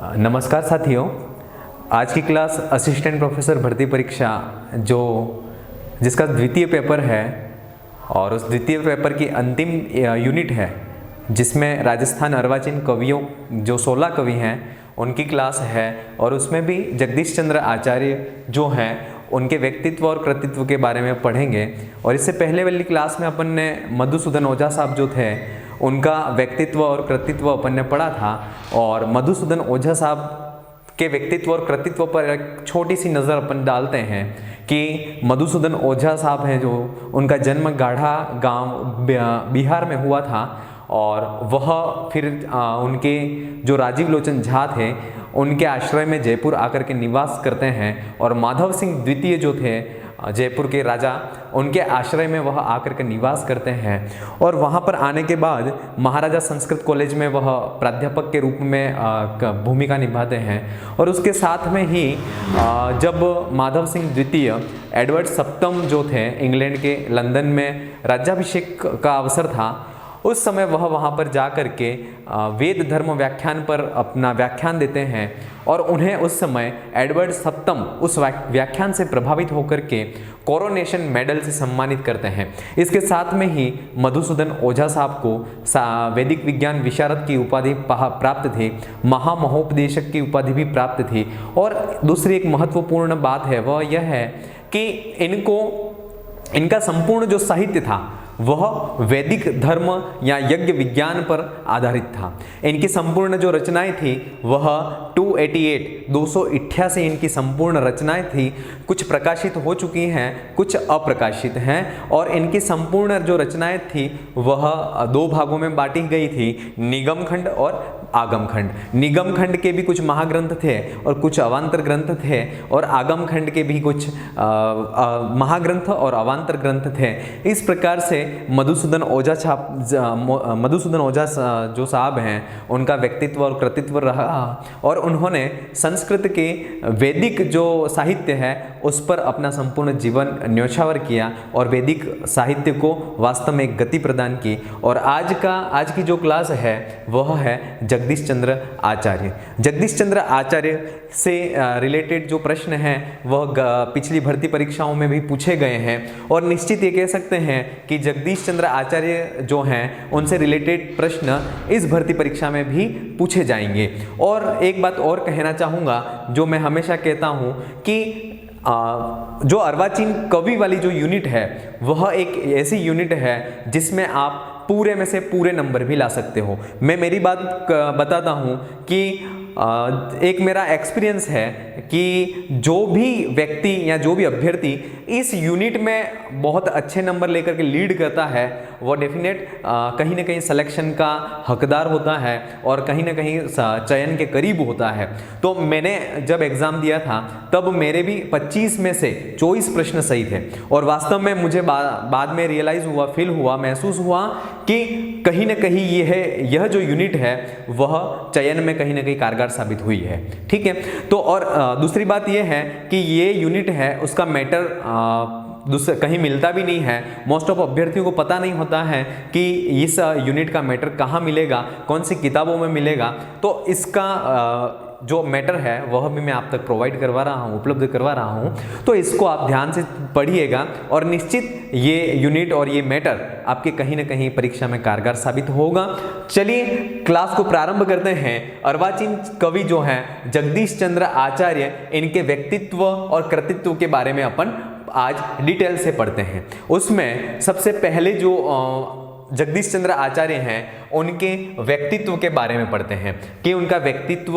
नमस्कार साथियों, आज की क्लास असिस्टेंट प्रोफेसर भर्ती परीक्षा जिसका द्वितीय पेपर है और उस द्वितीय पेपर की अंतिम यूनिट है जिसमें राजस्थान अर्वाचीन कवियों जो 16 कवि हैं उनकी क्लास है और उसमें भी जगदीश चंद्र आचार्य जो हैं उनके व्यक्तित्व और कृतित्व के बारे में पढ़ेंगे। और इससे पहले वाली क्लास में अपन ने मधुसूदन ओझा साहब जो थे उनका व्यक्तित्व और कृतित्व अपन ने पढ़ा था और मधुसूदन ओझा साहब के व्यक्तित्व और कृतित्व पर एक छोटी सी नज़र अपन डालते हैं कि मधुसूदन ओझा साहब हैं जो उनका जन्म गाढ़ा गांव बिहार में हुआ था और वह फिर उनके जो राजीव लोचन झा थे उनके आश्रय में जयपुर आकर के निवास करते हैं और माधव सिंह द्वितीय जो थे जयपुर के राजा उनके आश्रय में वह आकर के निवास करते हैं और वहाँ पर आने के बाद महाराजा संस्कृत कॉलेज में वह प्राध्यापक के रूप में भूमिका निभाते हैं। और उसके साथ में ही जब माधव सिंह द्वितीय एडवर्ड सप्तम जो थे इंग्लैंड के लंदन में राज्याभिषेक का अवसर था उस समय वह वहाँ पर जा कर के वेद धर्म व्याख्यान पर अपना व्याख्यान देते हैं और उन्हें उस समय एडवर्ड सप्तम उस व्याख्यान से प्रभावित होकर के कोरोनेशन मेडल से सम्मानित करते हैं। इसके साथ में ही मधुसूदन ओझा साहब को वैदिक विज्ञान विशारद की उपाधि प्राप्त थी, महामहोपदेशक की उपाधि भी प्राप्त थी। और दूसरी एक महत्वपूर्ण बात है वह यह है कि इनका संपूर्ण जो साहित्य था वह वैदिक धर्म या यज्ञ विज्ञान पर आधारित था। इनकी संपूर्ण जो रचनाएं थी वह 288 इनकी संपूर्ण रचनाएं थी। कुछ प्रकाशित हो चुकी हैं, कुछ अप्रकाशित हैं और इनकी संपूर्ण जो रचनाएं थी वह दो भागों में बांटी गई थी, निगम खंड और आगम खंड। निगम खंड के भी कुछ महाग्रंथ थे और कुछ अवांतर ग्रंथ थे और आगम खंड के भी कुछ महाग्रंथ और अवांतर ग्रंथ थे। इस प्रकार से मधुसूदन ओझा जो साहब हैं उनका व्यक्तित्व और कृतित्व रहा और उन्होंने संस्कृत के वैदिक जो साहित्य है उस पर अपना संपूर्ण जीवन न्योछावर किया और वैदिक साहित्य को वास्तव में एक गति प्रदान की। और आज की जो क्लास है वह है जगदीश चंद्र आचार्य। जगदीश चंद्र आचार्य से रिलेटेड जो प्रश्न हैं वह पिछली भर्ती परीक्षाओं में भी पूछे गए हैं और निश्चित ये कह सकते हैं कि जगदीश चंद्र आचार्य जो हैं उनसे रिलेटेड प्रश्न इस भर्ती परीक्षा में भी पूछे जाएंगे। और एक बात और कहना चाहूँगा जो मैं हमेशा कहता हूँ कि जो अर्वाचीन कवि वाली जो यूनिट है वह एक ऐसी यूनिट है जिसमें आप पूरे में से पूरे नंबर भी ला सकते हो। मैं मेरी बात बताता हूँ कि एक मेरा एक्सपीरियंस है कि जो भी व्यक्ति या जो भी अभ्यर्थी इस यूनिट में बहुत अच्छे नंबर लेकर के लीड करता है वो डेफिनेट कहीं ना कहीं सिलेक्शन का हकदार होता है और कहीं ना कहीं चयन के करीब होता है। तो मैंने जब एग्ज़ाम दिया था तब मेरे भी 25 में से 24 प्रश्न सही थे और वास्तव में मुझे बाद में रियलाइज़ हुआ, फील हुआ, महसूस हुआ कि कहीं ना कहीं यह जो यूनिट है वह चयन में कहीं ना कहीं कारगर साबित हुई है। ठीक है, तो और दूसरी बात यह है कि ये यूनिट है उसका मैटर दूसरे कहीं मिलता भी नहीं है। मोस्ट ऑफ अभ्यर्थियों को पता नहीं होता है कि इस यूनिट का मैटर कहाँ मिलेगा, कौन सी किताबों में मिलेगा। तो इसका जो मैटर है वह भी मैं आप तक प्रोवाइड करवा रहा हूँ, उपलब्ध करवा रहा हूँ। तो इसको आप ध्यान से पढ़िएगा और निश्चित ये यूनिट और ये मैटर आपके कहीं ना कहीं परीक्षा में कारगर साबित होगा। चलिए क्लास को प्रारंभ करते हैं। अर्वाचीन कवि जो हैं जगदीश चंद्र आचार्य, इनके व्यक्तित्व और कृतित्व के बारे में अपन आज डिटेल से पढ़ते हैं। उसमें सबसे पहले जो जगदीश चंद्र आचार्य हैं उनके व्यक्तित्व के बारे में पढ़ते हैं कि उनका व्यक्तित्व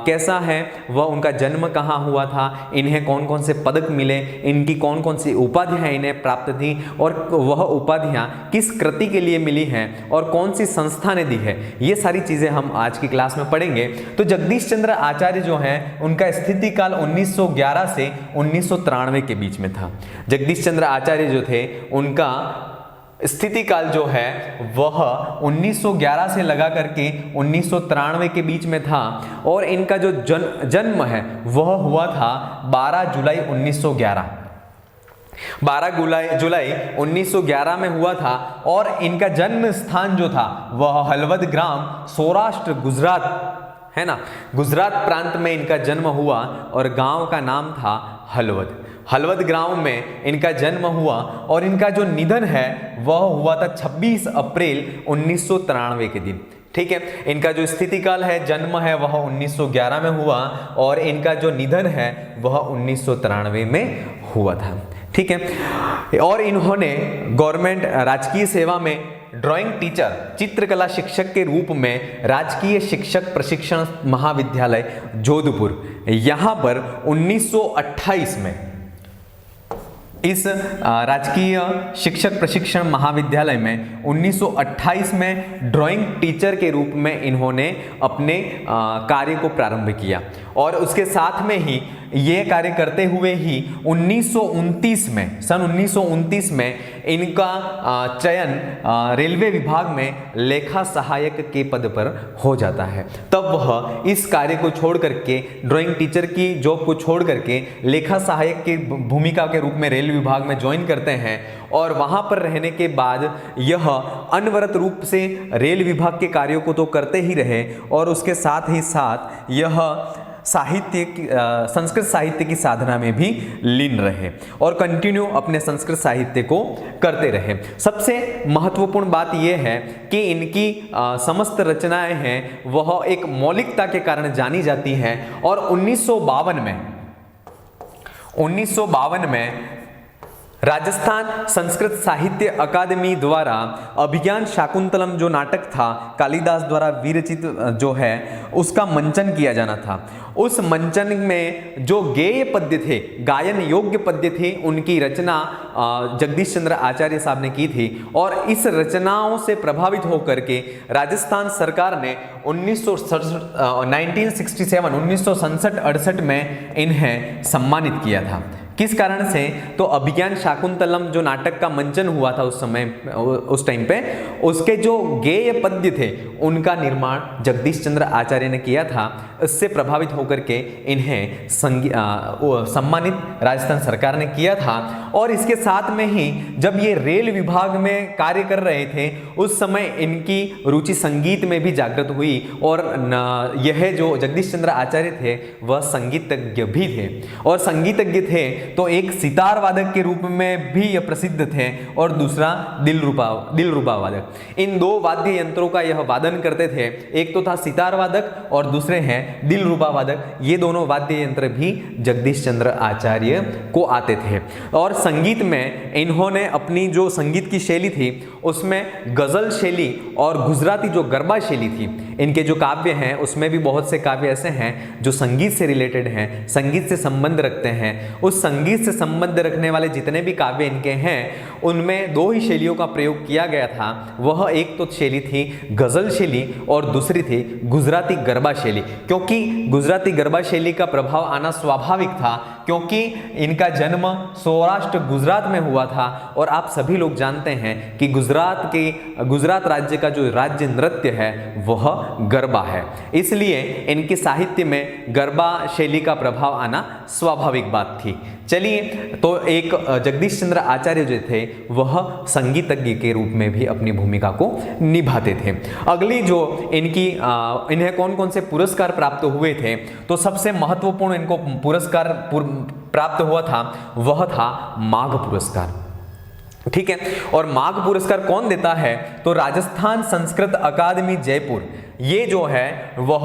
कैसा है, वह उनका जन्म कहाँ हुआ था, इन्हें कौन कौन से पदक मिले, इनकी कौन कौन सी उपाधियाँ इन्हें प्राप्त थी और वह उपाधियाँ किस कृति के लिए मिली हैं और कौन सी संस्था ने दी है। ये सारी चीज़ें हम आज की क्लास में पढ़ेंगे। तो जगदीश चंद्र आचार्य जो हैं उनका स्थिति काल 1911 से 1993 के बीच में था। जगदीश चंद्र आचार्य जो थे उनका स्थिति काल जो है वह 1911 से लगा करके 1993 के बीच में था और इनका जो जन्म है वह हुआ था 12 जुलाई 1911। 12 जुलाई 1911 में हुआ था और इनका जन्म स्थान जो था वह हलवद ग्राम, सौराष्ट्र, गुजरात है ना। गुजरात प्रांत में इनका जन्म हुआ और गांव का नाम था हलवद। हलवद गांव में इनका जन्म हुआ और इनका जो निधन है वह हुआ था 26 अप्रैल 1993 के दिन। ठीक है, इनका जो स्थिति काल है, जन्म है वह 1911 में हुआ और इनका जो निधन है वह 1993 में हुआ था। ठीक है, और इन्होंने गवर्नमेंट राजकीय सेवा में ड्राइंग टीचर, चित्रकला शिक्षक के रूप में राजकीय शिक्षक प्रशिक्षण महाविद्यालय जोधपुर, यहाँ पर 1928 में इस राजकीय शिक्षक प्रशिक्षण महाविद्यालय में 1928 में ड्राइंग टीचर के रूप में इन्होंने अपने कार्य को प्रारंभ किया और उसके साथ में ही ये कार्य करते हुए ही 1929 में, सन 1929 में इनका चयन रेलवे विभाग में लेखा सहायक के पद पर हो जाता है। तब वह इस कार्य को छोड़ करके, ड्राइंग टीचर की जॉब को छोड़ करके लेखा सहायक की भूमिका के रूप में रेल विभाग में ज्वाइन करते हैं और वहां पर रहने के बाद यह अनवरत रूप से रेल विभाग के कार्यों को तो करते ही रहे और उसके साथ ही साथ यह साहित्य की, संस्कृत साहित्य की साधना में भी लीन रहे और कंटिन्यू अपने संस्कृत साहित्य को करते रहे। सबसे महत्वपूर्ण बात यह है कि इनकी समस्त रचनाएं हैं वह एक मौलिकता के कारण जानी जाती हैं और 1952 में राजस्थान संस्कृत साहित्य अकादमी द्वारा अभिज्ञान शाकुंतलम जो नाटक था कालिदास द्वारा विरचित जो है उसका मंचन किया जाना था। उस मंचन में जो गेय पद्य थे, गायन योग्य पद्य थे, उनकी रचना जगदीश चंद्र आचार्य साहब ने की थी और इस रचनाओं से प्रभावित होकर के राजस्थान सरकार ने 1967-68 में इन्हें सम्मानित किया था। किस कारण से? तो अभिज्ञान शाकुंतलम जो नाटक का मंचन हुआ था उस समय, उस टाइम पे, उसके जो गेय पद्य थे उनका निर्माण जगदीश चंद्र आचार्य ने किया था। इससे प्रभावित होकर के इन्हें सम्मानित राजस्थान सरकार ने किया था और इसके साथ में ही जब ये रेल विभाग में कार्य कर रहे थे उस समय इनकी रुचि संगीत में भी जागृत हुई और यह जो जगदीश चंद्र आचार्य थे वह संगीतज्ञ भी थे और संगीतज्ञ थे तो एक सितार वादक के रूप में भी यह प्रसिद्ध थे और दूसरा दिलरुबा वादक। इन दो वाद्य यंत्रों का यह वादन करते थे, एक तो था सितार वादक और दूसरे हैं दिलरुबा वादक। ये दोनों वाद्य यंत्र भी जगदीश चंद्र आचार्य को आते थे और संगीत में इन्होंने अपनी जो संगीत की शैली थी उसमें गजल शैली और गुजराती जो गरबा शैली थी, इनके जो काव्य हैं उसमें भी बहुत से काव्य ऐसे हैं जो संगीत से रिलेटेड हैं, संगीत से संबंध रखते हैं। उस संगीत से संबंध रखने वाले जितने भी काव्य इनके हैं उनमें दो ही शैलियों का प्रयोग किया गया था। वह एक तो शैली थी गजल शैली और दूसरी थी गुजराती गरबा शैली। क्योंकि गुजराती गरबा शैली का प्रभाव आना स्वाभाविक था क्योंकि इनका जन्म सौराष्ट्र गुजरात में हुआ था और आप सभी लोग जानते हैं कि गुजरात राज्य का जो राज्य नृत्य है वह गरबा है, इसलिए इनके साहित्य में गरबा शैली का प्रभाव आना स्वाभाविक बात थी। चलिए, तो एक जगदीश चंद्र आचार्य जो थे वह संगीतज्ञ के रूप में भी अपनी भूमिका को निभाते थे। अगली जो इन्हें कौन कौन से पुरस्कार प्राप्त हुए थे, तो सबसे महत्वपूर्ण इनको पुरस्कार प्राप्त हुआ था वह था माघ पुरस्कार। ठीक है, और माघ पुरस्कार कौन देता है? तो राजस्थान संस्कृत अकादमी जयपुर, ये जो है वह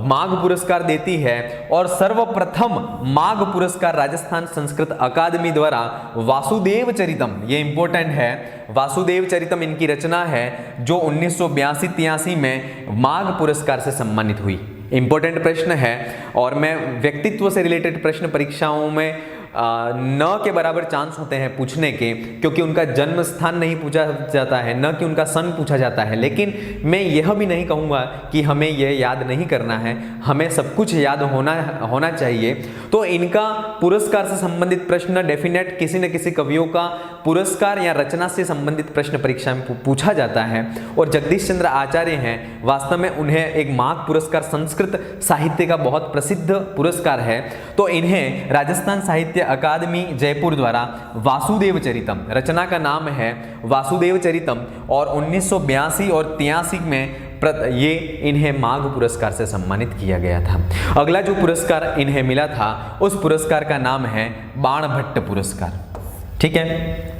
माघ पुरस्कार देती है और सर्वप्रथम माघ पुरस्कार राजस्थान संस्कृत अकादमी द्वारा वासुदेव चरितम, ये इंपॉर्टेंट है, वासुदेव चरितम इनकी रचना है जो 1982-83 में माघ पुरस्कार से सम्मानित हुई। इंपॉर्टेंट प्रश्न है और मैं व्यक्तित्व से रिलेटेड प्रश्न परीक्षाओं में न के बराबर चांस होते हैं पूछने के, क्योंकि उनका जन्म स्थान नहीं पूछा जाता है, न कि उनका सन पूछा जाता है। लेकिन मैं यह भी नहीं कहूँगा कि हमें यह याद नहीं करना है, हमें सब कुछ याद होना चाहिए। तो इनका पुरस्कार से संबंधित प्रश्न डेफिनेट किसी न किसी कवियों का पुरस्कार या रचना से संबंधित प्रश्न परीक्षा में पूछा जाता है और जगदीश चंद्र आचार्य हैं, वास्तव में उन्हें एक माघ पुरस्कार संस्कृत साहित्य का बहुत प्रसिद्ध पुरस्कार है। तो इन्हें राजस्थान साहित्य अकादमी जयपुर द्वारा वासुदेव चरितम, रचना का नाम है वासुदेव चरितम, और 1982 और 83 में ये इन्हें माघ पुरस्कार से सम्मानित किया गया था। अगला जो पुरस्कार इन्हें मिला था उस पुरस्कार का नाम है बाणभट्ट पुरस्कार। ठीक है,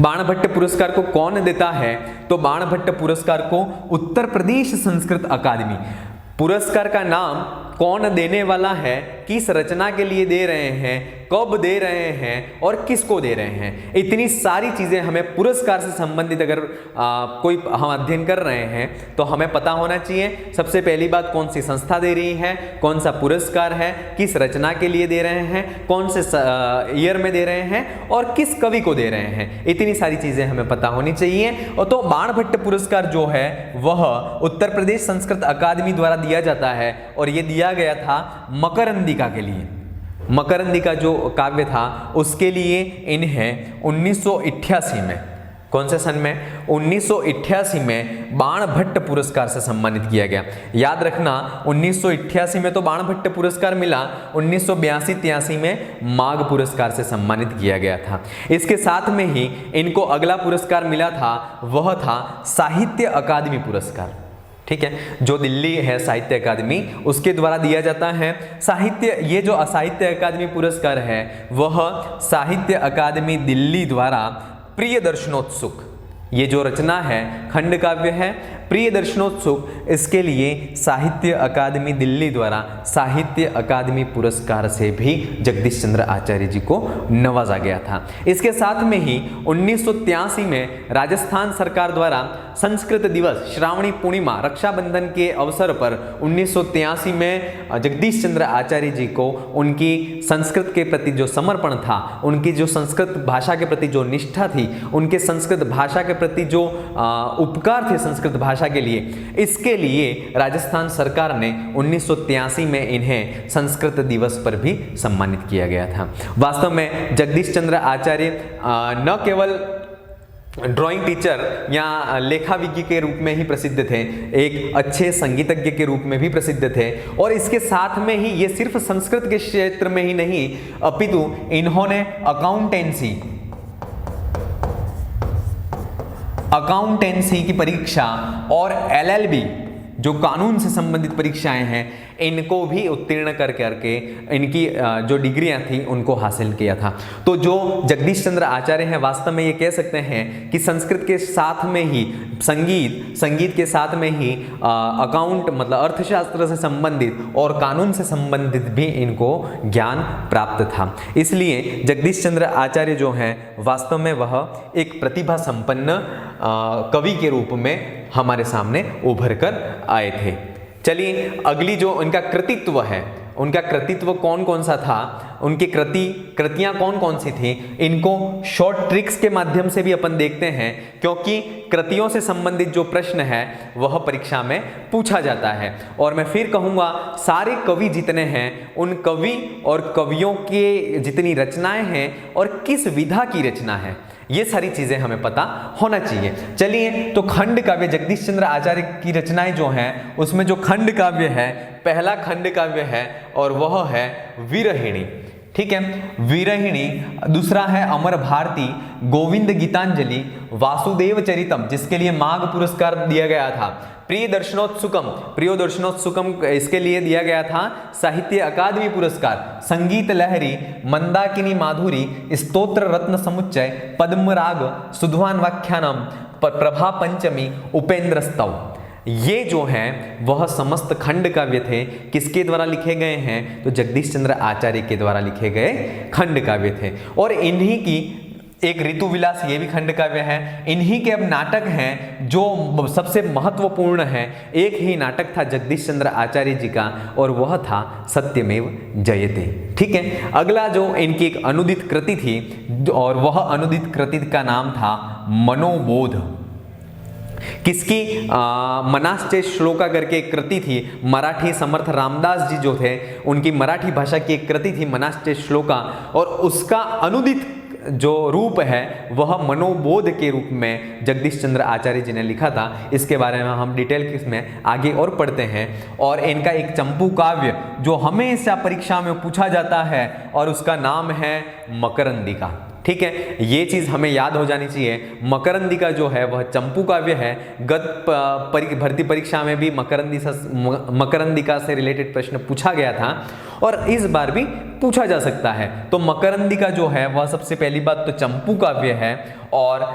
बाणभट्ट पुरस्कार को कौन देता है? तो बाणभट्ट पुरस्कार को उत्तर प्रदेश संस्कृत अकादमी। पुरस्कार का नाम कौन देने वाला है, किस रचना के लिए दे रहे हैं, कब दे रहे हैं और किसको दे रहे हैं, इतनी सारी चीज़ें हमें पुरस्कार से संबंधित अगर कोई हम अध्ययन कर रहे हैं तो हमें पता होना चाहिए। सबसे पहली बात, कौन सी संस्था दे रही है, कौन सा पुरस्कार है, किस रचना के लिए दे रहे हैं, कौन से ईयर में दे रहे हैं और किस कवि को दे रहे हैं, इतनी सारी चीज़ें हमें पता होनी चाहिए। और तो बाणभट्ट पुरस्कार जो है वह उत्तर प्रदेश संस्कृत अकादमी द्वारा दिया जाता है और ये दिया गया था मकरंदिका के लिए। मकरंदिका जो काव्य था उसके लिए इन्हें 1988 में, कौन से सन में, 1988 में बाणभट्ट पुरस्कार से सम्मानित किया गया। याद रखना 1988 में तो बाणभट्ट पुरस्कार मिला, 1982-83 में माघ पुरस्कार से सम्मानित किया गया था। इसके साथ में ही इनको अगला पुरस्कार मिला था, वह था साहित्य अकादमी पुरस्कार। ठीक है, जो दिल्ली है साहित्य अकादमी उसके द्वारा दिया जाता है साहित्य। ये जो साहित्य अकादमी पुरस्कार है वह साहित्य अकादमी दिल्ली द्वारा प्रिय दर्शनोत्सुक, ये जो रचना है खंड काव्य है प्रिय दर्शनोत्सुक, इसके लिए साहित्य अकादमी दिल्ली द्वारा साहित्य अकादमी पुरस्कार से भी जगदीश चंद्र आचार्य जी को नवाजा गया था। इसके साथ में ही 1983 में राजस्थान सरकार द्वारा संस्कृत दिवस श्रावणी पूर्णिमा रक्षाबंधन के अवसर पर 1983 में जगदीश चंद्र आचार्य जी को उनकी संस्कृत के प्रति जो समर्पण था, उनकी जो संस्कृत भाषा के प्रति जो निष्ठा थी, उनके संस्कृत भाषा के प्रति जो उपकार थे संस्कृत भाषा के लिए, इसके लिए राजस्थान सरकार ने 1983 में इन्हें संस्कृत दिवस पर भी सम्मानित किया गया था। वास्तव में जगदीश चंद्र आचार्य न केवल ड्राइंग टीचर या लेखाविज्ञ के रूप में ही प्रसिद्ध थे, एक अच्छे संगीतज्ञ के रूप में भी प्रसिद्ध थे और इसके साथ में ही ये सिर्फ संस्कृत के क्षेत्र में ही नहीं अपितु इन्होंने अकाउंटेंसी की परीक्षा और LLB जो कानून से संबंधित परीक्षाएं हैं इनको भी उत्तीर्ण कर करके इनकी जो डिग्रियां थी उनको हासिल किया था। तो जो जगदीश चंद्र आचार्य हैं वास्तव में ये कह सकते हैं कि संस्कृत के साथ में ही संगीत के साथ में ही अकाउंट मतलब अर्थशास्त्र से संबंधित और कानून से संबंधित भी इनको ज्ञान प्राप्त था। इसलिए जगदीश चंद्र आचार्य जो हैं वास्तव में वह एक प्रतिभा संपन्न कवि के रूप में हमारे सामने उभर कर आए थे। चलिए अगली जो इनका कृतित्व है, उनका कृतित्व कौन कौन सा था, उनकी कृतियां कौन कौन सी थी, इनको शॉर्ट ट्रिक्स के माध्यम से भी अपन देखते हैं क्योंकि कृतियों से संबंधित जो प्रश्न है वह परीक्षा में पूछा जाता है। और मैं फिर कहूँगा सारे कवि जितने हैं उन कवि और कवियों के जितनी रचनाएं हैं और किस विधा की रचना है ये सारी चीजें हमें पता होना चाहिए। चलिए तो खंड काव्य जगदीश चंद्र आचार्य की रचनाएं जो हैं उसमें जो खंड काव्य है पहला खंड काव्य है और वह है विरहिणी। ठीक है, विरहिणी। दूसरा है अमर भारती, गोविंद गीतांजलि, वासुदेव चरितम जिसके लिए माघ पुरस्कार दिया गया था, प्रिय दर्शनोत्सुकम इसके लिए दिया गया था साहित्य अकादमी पुरस्कार, संगीत लहरी, मंदाकिनी माधुरी, स्तोत्र रत्न समुच्चय, पद्मराग, सुध्वान व्याख्यानम, प्रभा पंचमी, उपेंद्र स्तव, ये जो हैं वह समस्त खंड काव्य थे। किसके द्वारा लिखे गए हैं? तो जगदीश चंद्र आचार्य के द्वारा लिखे गए खंड काव्य थे। और इन्हीं की एक ऋतु विलास ये भी खंड काव्य है। इन्हीं के अब नाटक हैं जो सबसे महत्वपूर्ण है। एक ही नाटक था जगदीश चंद्र आचार्य जी का और वह था सत्यमेव जयते। ठीक है, अगला जो इनकी एक अनुदित कृति थी और वह अनुदित कृति का नाम था मनोबोध। किसकी? मनाश्चय श्लोका करके एक कृति थी, मराठी समर्थ रामदास जी जो थे उनकी मराठी भाषा की एक कृति थी मनाश्चय श्लोका, और उसका अनुदित जो रूप है वह मनोबोध के रूप में जगदीश चंद्र आचार्य जी ने लिखा था। इसके बारे में हम डिटेल में आगे और पढ़ते हैं। और इनका एक चंपू काव्य जो हमेशा परीक्षा में पूछा जाता है और उसका नाम है मकरंदिका। ठीक है, ये चीज हमें याद हो जानी चाहिए। मकरंदिका जो है वह चंपू काव्य है। गत भर्ती परीक्षा में भी मकरंदिका से रिलेटेड प्रश्न पूछा गया था और इस बार भी पूछा जा सकता है। तो मकरंदिका जो है वह सबसे पहली बात तो चंपू काव्य है और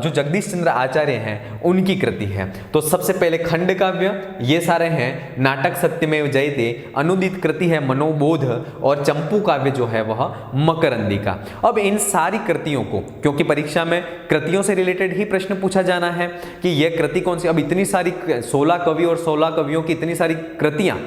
जो जगदीश चंद्र आचार्य हैं उनकी कृति है। तो सबसे पहले खंड काव्य ये सारे हैं, नाटक सत्यमेव जयते, अनुदित कृति है मनोबोध और चंपू काव्य जो है वह मकरंदिका। अब इन सारी कृतियों को, क्योंकि परीक्षा में कृतियों से रिलेटेड ही प्रश्न पूछा जाना है कि यह कृति कौन सी, अब इतनी सारी 16 कवि और 16 कवियों की इतनी सारी कृतियां,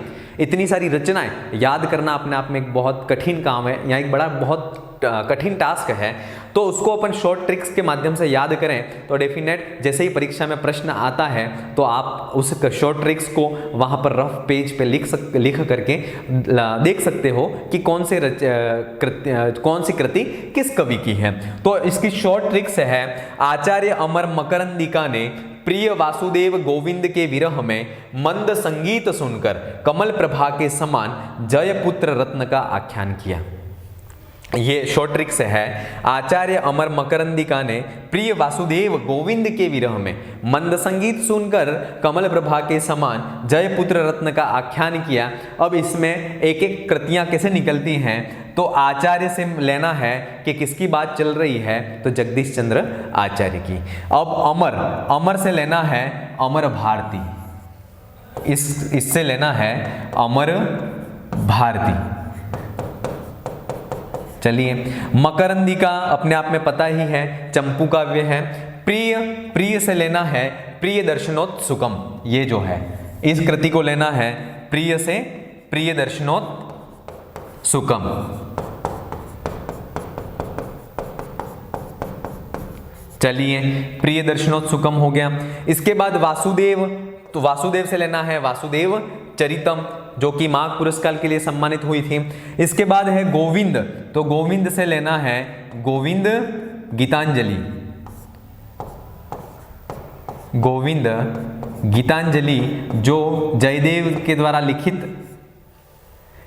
इतनी सारी रचनाएं याद करना अपने आप में एक बहुत कठिन काम है, या एक बड़ा बहुत कठिन टास्क है। तो उसको अपन शॉर्ट ट्रिक्स के माध्यम से याद करें तो डेफिनेट जैसे ही परीक्षा में प्रश्न आता है तो आप उस शॉर्ट ट्रिक्स को वहां पर रफ पेज पे लिख करके देख सकते हो कि कौन सी कृति किस कवि की है। तो इसकी शॉर्ट ट्रिक्स है, आचार्य अमर मकरंदिका ने प्रिय वासुदेव गोविंद के विरह में मंद संगीत सुनकर कमल प्रभा के समान जयपुत्र रत्न का आख्यान किया। ये शॉर्ट ट्रिक्स है। आचार्य अमर मकरंदिका ने प्रिय वासुदेव गोविंद के विरह में मंद संगीत सुनकर कमल प्रभा के समान जयपुत्र रत्न का आख्यान किया। अब इसमें एक एक कृतियां कैसे निकलती हैं, तो आचार्य से लेना है कि किसकी बात चल रही है, तो जगदीश चंद्र आचार्य की। अब अमर से लेना है अमर भारती, इससे लेना है अमर भारती। चलिए, मकरंदिका अपने आप में पता ही है चंपू काव्य है। प्रिय से लेना है प्रिय दर्शनोत्सुकम, ये जो है इस कृति को लेना है प्रिय से प्रिय दर्शनोत्सुकम। चलिए, प्रिय दर्शनोत्सुकम हो गया। इसके बाद वासुदेव, तो वासुदेव से लेना है वासुदेव चरितम, जो कि माघ पुरस्कार के लिए सम्मानित हुई थी। इसके बाद है गोविंद, तो गोविंद से लेना है गोविंद गीतांजलि। गोविंद गीतांजलि जो जयदेव के द्वारा लिखित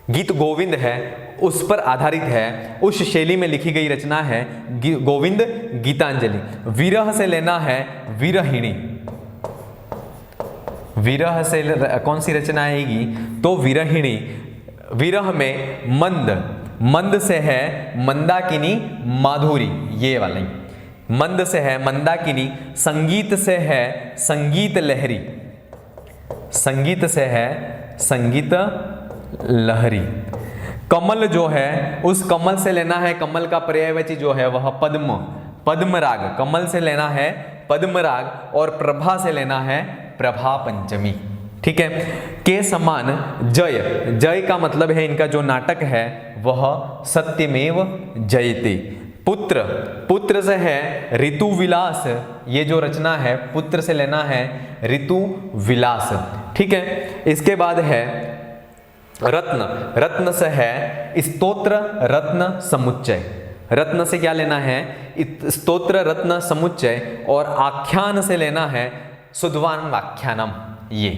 गीत गोविंद है उस पर आधारित है, उस शैली में लिखी गई रचना है गोविंद गीतांजलि। विरह से लेना है विरहिणी। विरह से कौन सी रचना आएगी, तो विरहिणी। विरह में मंद से है मंदाकिनी माधुरी, ये वाली मंद से है मंदाकिनी। संगीत से है संगीत लहरी, संगीत से है संगीत लहरी। कमल जो है उस कमल से लेना है, कमल का पर्यायवाची जो है वह पद्मराग, कमल से लेना है पद्मराग। और प्रभा से लेना है प्रभा पंचमी। ठीक है, के समान जय का मतलब है इनका जो नाटक है वह सत्यमेव जयते। पुत्र से है ऋतु विलास, ये जो रचना है पुत्र से लेना है ऋतु विलास। ठीक है, इसके बाद है रत्न से है स्तोत्र रत्न समुच्चय। रत्न से क्या लेना है, स्तोत्र रत्न समुच्चय। और आख्यान से लेना है सुधवान व्याख्यानम, ये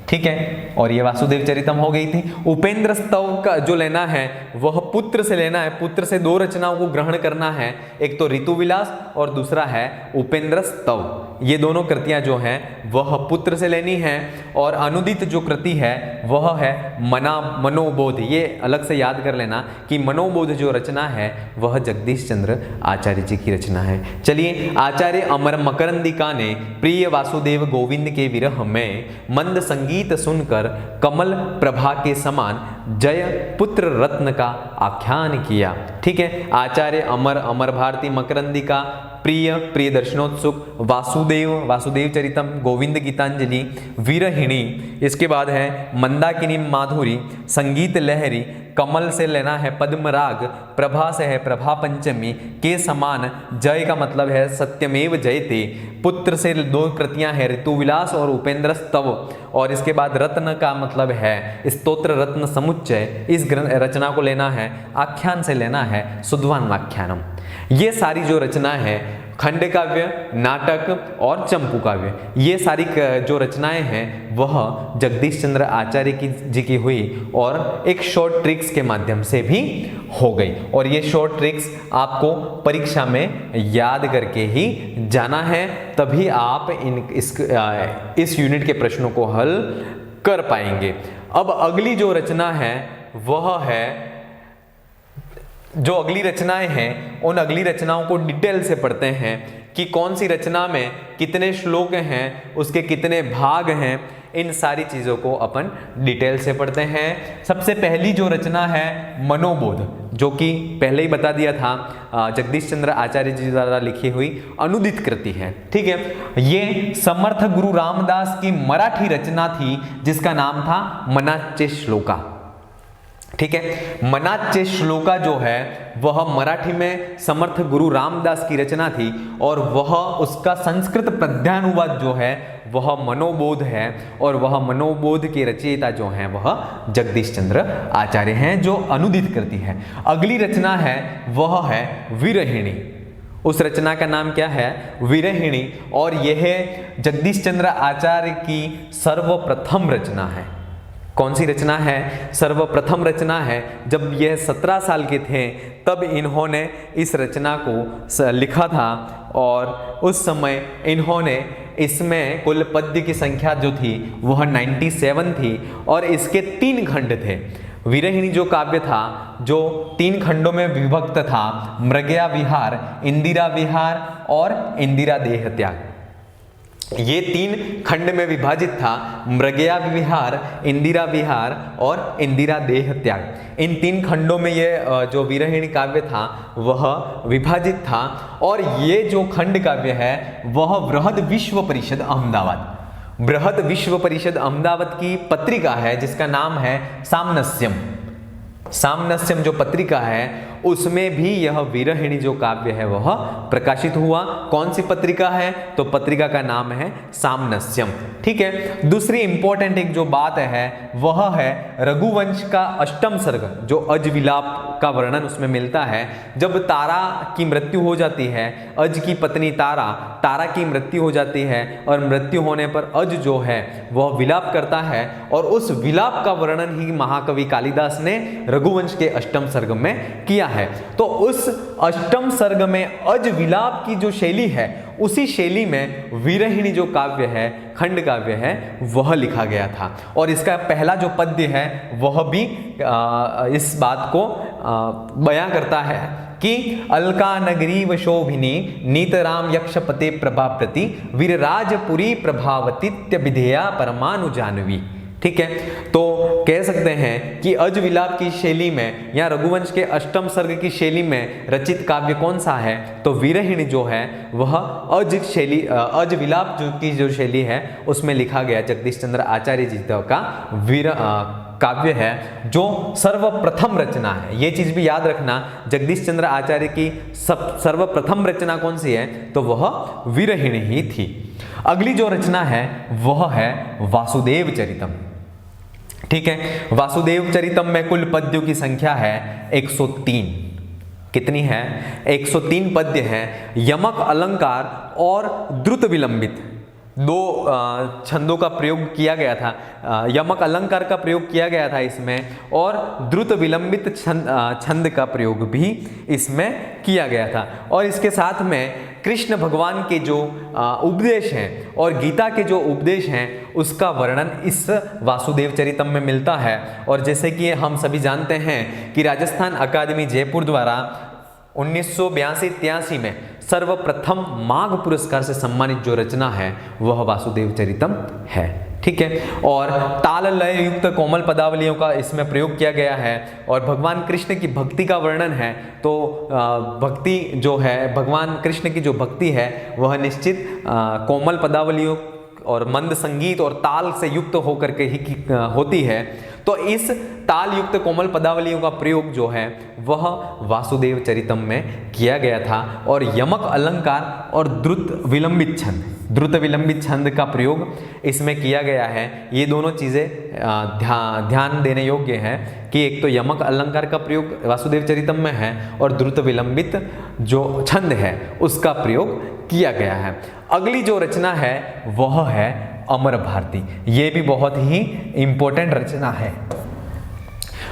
ठीक है। और ये वासुदेव चरितम हो गई थी। उपेंद्र स्तव का जो लेना है वह पुत्र से लेना है, पुत्र से दो रचनाओं को ग्रहण करना है, एक तो ऋतु विलास और दूसरा है उपेंद्र स्तव। ये दोनों कृतियां जो हैं वह पुत्र से लेनी है। और अनुदित जो कृति है वह है मनोबोध, ये अलग से याद कर लेना कि मनोबोध जो रचना है वह जगदीश चंद्र आचार्य जी की रचना है। चलिए, आचार्य अमर मकरंदिका ने प्रिय वासुदेव गोविंद के विरह में मंद संगीत सुनकर कमल प्रभा के समान जय पुत्र रत्न का आख्यान किया। ठीक है, आचार्य अमर भारती मकरंदिका, प्रिय दर्शनोत्सुक, वासुदेव चरितम, गोविंद गीतांजलि, विरहिणी। इसके बाद है मंदाकिनी माधुरी, संगीत लहरी। कमल से लेना है पद्मराग, प्रभा से है प्रभा पंचमी, के समान जय का मतलब है सत्यमेव जयते। पुत्र से दो कृतियां हैं ऋतु विलास और उपेंद्र स्तव। और इसके बाद रत्न का मतलब है स्तोत्र रत्न समुच्चय, इस रचना को लेना है। आख्यान से लेना है सुधवान व्याख्यानम। ये सारी जो रचना है खंड काव्य, नाटक और चंपू काव्य। ये सारी जो रचनाएं हैं वह जगदीश चंद्र आचार्य जी की हुई और एक शॉर्ट ट्रिक्स के माध्यम से भी हो गई। और ये शॉर्ट ट्रिक्स आपको परीक्षा में याद करके ही जाना है, तभी आप इस यूनिट के प्रश्नों को हल कर पाएंगे। अब अगली जो रचना है वह है, जो अगली रचनाएं हैं उन अगली रचनाओं को डिटेल से पढ़ते हैं कि कौन सी रचना में कितने श्लोक हैं, उसके कितने भाग हैं, इन सारी चीज़ों को अपन डिटेल से पढ़ते हैं। सबसे पहली जो रचना है मनोबोध, जो कि पहले ही बता दिया था जगदीश चंद्र आचार्य जी द्वारा लिखी हुई अनुदित कृति है। ठीक है, ये समर्थ गुरु रामदास की मराठी रचना थी जिसका नाम था मनाचे श्लोका। ठीक है, मनाचे श्लोका जो है वह मराठी में समर्थ गुरु रामदास की रचना थी और वह उसका संस्कृत पद्यानुवाद जो है वह मनोबोध है और वह मनोबोध के रचयिता जो हैं वह जगदीश चंद्र आचार्य हैं, जो अनुदित कृति है। अगली रचना है वह है विरहिणी। उस रचना का नाम क्या है? विरहिणी। और यह जगदीश चंद्र आचार्य की सर्वप्रथम रचना है। कौन सी रचना है? सर्वप्रथम रचना है। जब यह 17 साल के थे तब इन्होंने इस रचना को लिखा था और उस समय इन्होंने इसमें कुल पद्य की संख्या जो थी वह 97 थी और इसके 3 खंड थे। विरहिणी जो काव्य था जो 3 खंडों में विभक्त था, मृगया विहार, इंदिरा विहार और इंदिरा देह त्याग। ये 3 खंड में विभाजित था, मृगया विहार, इंदिरा विहार और इंदिरा देह त्याग। इन 3 खंडों में ये जो विरहिणी काव्य था वह विभाजित था और ये जो खंड काव्य है वह बृहद विश्व परिषद अहमदाबाद, बृहद विश्व परिषद अहमदाबाद की पत्रिका है जिसका नाम है सामनस्यम। सामनस्यम जो पत्रिका है उसमें भी यह विरहिणी जो काव्य है वह प्रकाशित हुआ। कौन सी पत्रिका है? तो पत्रिका का नाम है सामनस्यम। ठीक है, दूसरी इंपॉर्टेंट एक जो बात है वह है रघुवंश का अष्टम सर्ग, जो अज विलाप का वर्णन उसमें मिलता है। जब तारा की मृत्यु हो जाती है, अज की पत्नी तारा की मृत्यु हो जाती है और मृत्यु होने पर अज जो है वह विलाप करता है और उस विलाप का वर्णन ही महाकवि कालिदास ने रघुवंश के अष्टम सर्ग में किया है। तो उस अष्टम सर्ग में अज विलाप की जो शैली है उसी शैली में विरहिणी जो काव्य है, खंड काव्य है, वह लिखा गया था। और इसका पहला जो पद्य है वह भी इस बात को बयां करता है कि अलका नगरी व शोभिनी नीतराम यक्षपते प्रभा प्रति वीरराजपुरी प्रभावतीत्य विधेया परमाणु जानवी। ठीक है, तो कह सकते हैं कि अज विलाप की शैली में या रघुवंश के अष्टम सर्ग की शैली में रचित काव्य कौन सा है? तो विरहिणी जो है वह अज विलाप की जो शैली है उसमें लिखा गया जगदीश चंद्र आचार्य जी का काव्य है, जो सर्वप्रथम रचना है। ये चीज भी याद रखना, जगदीश चंद्र आचार्य की सर्वप्रथम रचना कौन सी है? तो वह विरहिणी ही थी। अगली जो रचना है वह है वासुदेव चरितम। ठीक है, वासुदेव चरितम में कुल पद्यों की संख्या है 103। कितनी है? 103 पद्य हैं। यमक, अलंकार और द्रुत विलंबित 2 छंदों का प्रयोग किया गया था। यमक अलंकार का प्रयोग किया गया था इसमें और द्रुत विलंबित छंद का प्रयोग भी इसमें किया गया था। और इसके साथ में कृष्ण भगवान के जो उपदेश हैं और गीता के जो उपदेश हैं उसका वर्णन इस वासुदेव चरितम में मिलता है। और जैसे कि हम सभी जानते हैं कि राजस्थान अकादमी जयपुर द्वारा 1982-83 में सर्वप्रथम माघ पुरस्कार से सम्मानित जो रचना है वह वासुदेव चरितम है। ठीक है, और ताल लय युक्त कोमल पदावलियों का इसमें प्रयोग किया गया है और भगवान कृष्ण की भक्ति का वर्णन है। तो भक्ति जो है, भगवान कृष्ण की जो भक्ति है वह निश्चित कोमल पदावलियों और मंद संगीत और ताल से युक्त होकर के ही होती है। तो इस ताल युक्त कोमल पदावलियों का प्रयोग जो है वह वासुदेव चरितम में किया गया था। और यमक अलंकार और द्रुत विलंबित छंद का प्रयोग इसमें किया गया है। ये दोनों चीज़ें ध्यान देने योग्य है कि एक तो यमक अलंकार का प्रयोग वासुदेव चरितम में है और द्रुत विलंबित जो छंद है उसका प्रयोग किया गया है। अगली जो रचना है वह है अमर भारती। ये भी बहुत ही इंपॉर्टेंट रचना है।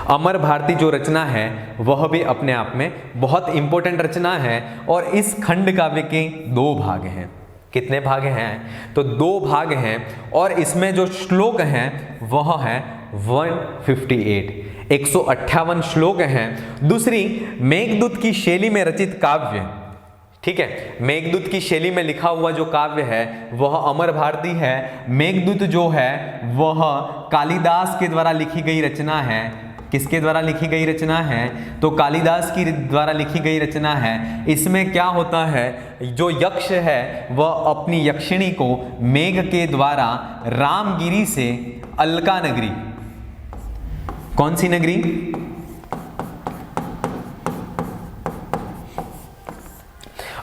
अमर भारती जो रचना है वह भी अपने आप में बहुत इंपॉर्टेंट रचना है। और इस खंड काव्य के 2 भाग हैं। कितने भाग हैं? तो 2 भाग हैं। और इसमें जो श्लोक हैं वह है 158, 158 श्लोक हैं। दूसरी, मेघदूत की शैली में रचित काव्य, ठीक है, मेघदूत की शैली में लिखा हुआ जो काव्य है वह अमर भारती है। मेघदूत जो है वह कालिदास के द्वारा लिखी गई रचना है। किसके द्वारा लिखी गई रचना है? तो कालिदास की द्वारा लिखी गई रचना है। इसमें क्या होता है, जो यक्ष है वह अपनी यक्षिणी को मेघ के द्वारा रामगिरी से अलका नगरी, कौन सी नगरी?